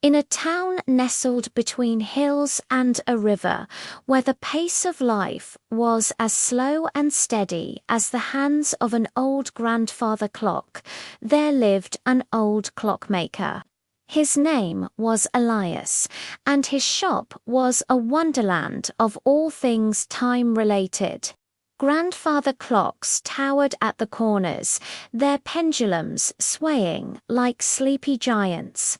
In a town nestled between hills and a river, where the pace of life was as slow and steady as the hands of an old grandfather clock, there lived an old clockmaker. His name was Elias, and his shop was a wonderland of all things time-related. Grandfather clocks towered at the corners, their pendulums swaying like sleepy giants.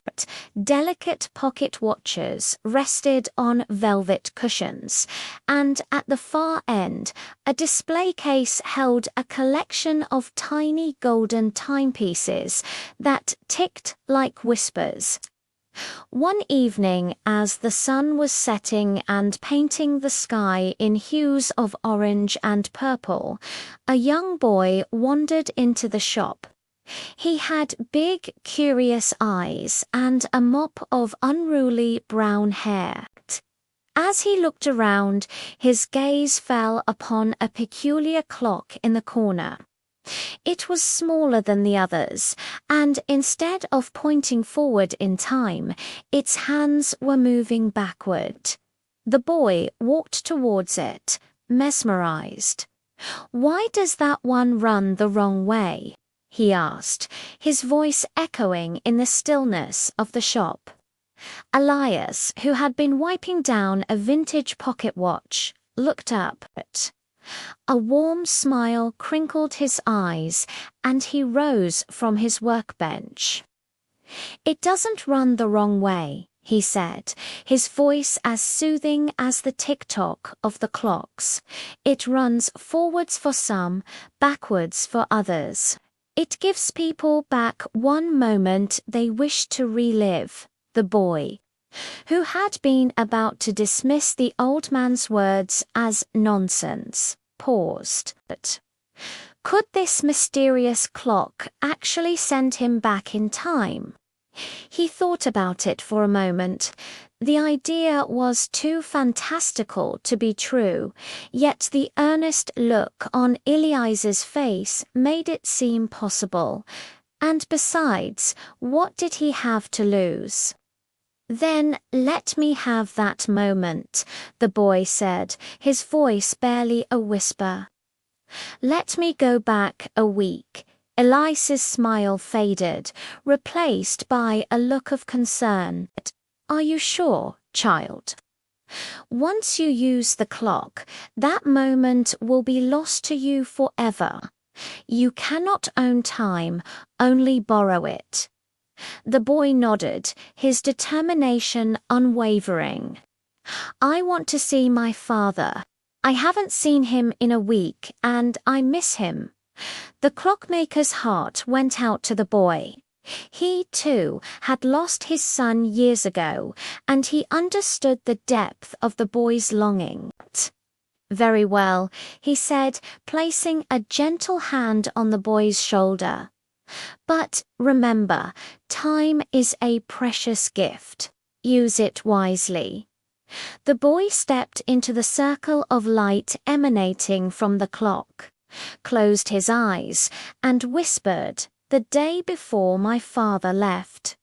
Delicate pocket watches rested on velvet cushions, and at the far end, a display case held a collection of tiny golden timepieces that ticked like whispers. One evening, as the sun was setting and painting the sky in hues of orange and purple, a young boy wandered into the shop. He had big, curious eyes and a mop of unruly brown hair. As he looked around, his gaze fell upon a peculiar clock in the corner. It was smaller than the others, and instead of pointing forward in time, its hands were moving backward. The boy walked towards it, mesmerized. "Why does that one run the wrong way?" he asked, his voice echoing in the stillness of the shop. Elias, who had been wiping down a vintage pocket watch, looked up. A warm smile crinkled his eyes, and he rose from his workbench. "It doesn't run the wrong way," he said, his voice as soothing as the tick-tock of the clocks. "It runs forwards for some, backwards for others. It gives people back one moment they wish to relive." The boy, who had been about to dismiss the old man's words as nonsense, paused. Could this mysterious clock actually send him back in time? He thought about it for a moment. The idea was too fantastical to be true, yet the earnest look on Elias's face made it seem possible. And besides, what did he have to lose? "Then let me have that moment," the boy said, his voice barely a whisper. "Let me go back a week." Elias's smile faded, replaced by a look of concern. "Are you sure, child? Once you use the clock, that moment will be lost to you forever. You cannot own time, only borrow it." The boy nodded, his determination unwavering. "I want to see my father. I haven't seen him in a week, and I miss him." The clockmaker's heart went out to the boy. He, too, had lost his son years ago, and he understood the depth of the boy's longing. "Very well," he said, placing a gentle hand on the boy's shoulder. "But remember, time is a precious gift. Use it wisely." The boy stepped into the circle of light emanating from the clock, closed his eyes, and whispered, "The day before my father left."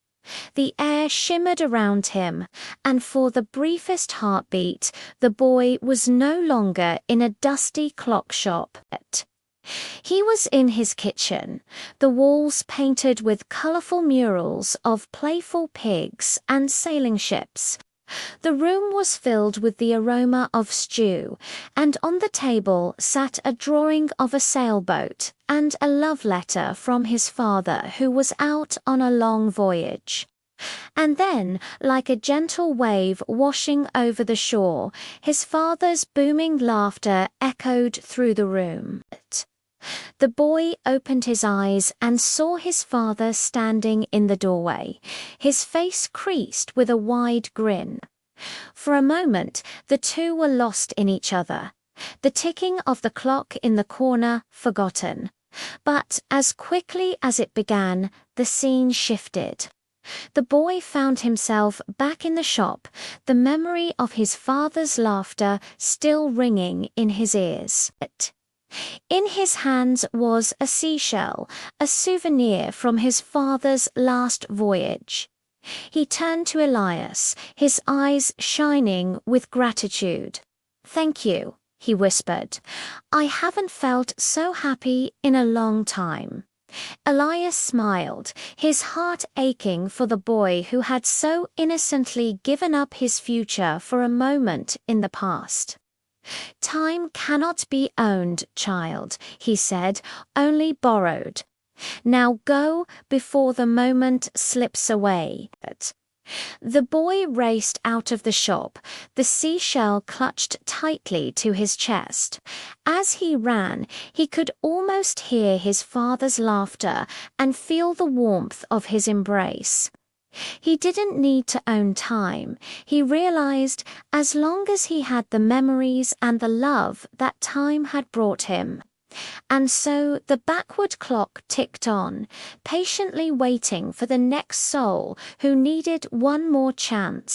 The air shimmered around him, and for the briefest heartbeat, the boy was no longer in a dusty clock shop. He was in his kitchen, the walls painted with colorful murals of playful pigs and sailing ships. The room was filled with the aroma of stew, and on the table sat a drawing of a sailboat and a love letter from his father, who was out on a long voyage. And then, like a gentle wave washing over the shore, his father's booming laughter echoed through the room. The boy opened his eyes and saw his father standing in the doorway, his face creased with a wide grin. For a moment, the two were lost in each other, the ticking of the clock in the corner forgotten. But as quickly as it began, the scene shifted. The boy found himself back in the shop, the memory of his father's laughter still ringing in his ears. In his hands was a seashell, a souvenir from his father's last voyage. He turned to Elias, his eyes shining with gratitude. "Thank you," he whispered. "I haven't felt so happy in a long time." Elias smiled, his heart aching for the boy who had so innocently given up his future for a moment in the past. "Time cannot be owned, child," he said, "only borrowed. Now go before the moment slips away." The boy raced out of the shop, the seashell clutched tightly to his chest. As he ran, he could almost hear his father's laughter and feel the warmth of his embrace. He didn't need to own time. He realized as long as he had the memories and the love that time had brought him. And so the backward clock ticked on, patiently waiting for the next soul who needed one more chance.